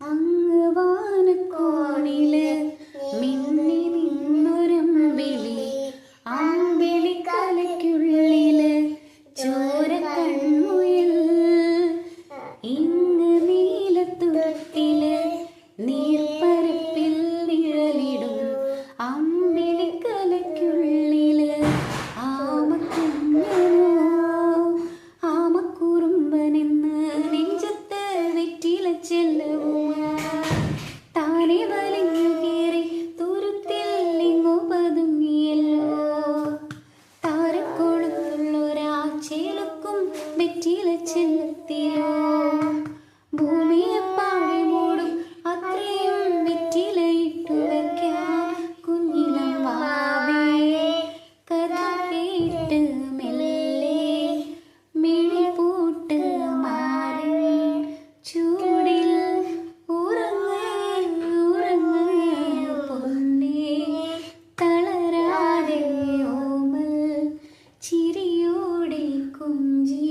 അങ്ങ് വാനക്കോണില് മിന്നി നിന്നൊരമ്പിളി, അമ്പിളിക്കലയ്ക്കുള്ളില് ചോര കൺമുയൽ. ഇങ്ങ് നീലത്തുരത്തില് നീർപ്പരപ്പിൽ നിഴലിടും അമ്പിളിക്കലയ്ക്കുള്ളില് ആമക്കുഞ്ഞനോ ആമക്കുറുമ്പനെന്ന് നെഞ്ചത്ത് വെറ്റില ചെല്ലവുമാ താനെ വലിഞ്ഞു കയറി തുരുത്തിൽ ഇങ്ങോ പതുങ്ങിയല്ലോ. താരക്കോളത്തുള്ളൊരാ ചേലക്കും വെറ്റില ചെല്ലത്തിലോ. ഭൂമിയെ പാടെ മൂടും അത്രയും വെറ്റിലയിട്ടു വയ്ക്കാം കുഞ്ഞിളം വാവേ. കഥ കേട്ട് മെല്ലെ മിഴിപൂട്ട് മാറി ചൂടിൽ ഉറങ്ങ് ഉറങ്ങ് പൊന്നേ. തളരാതെ ഓമൽ ചിരിയോടെ കുഞ്ചി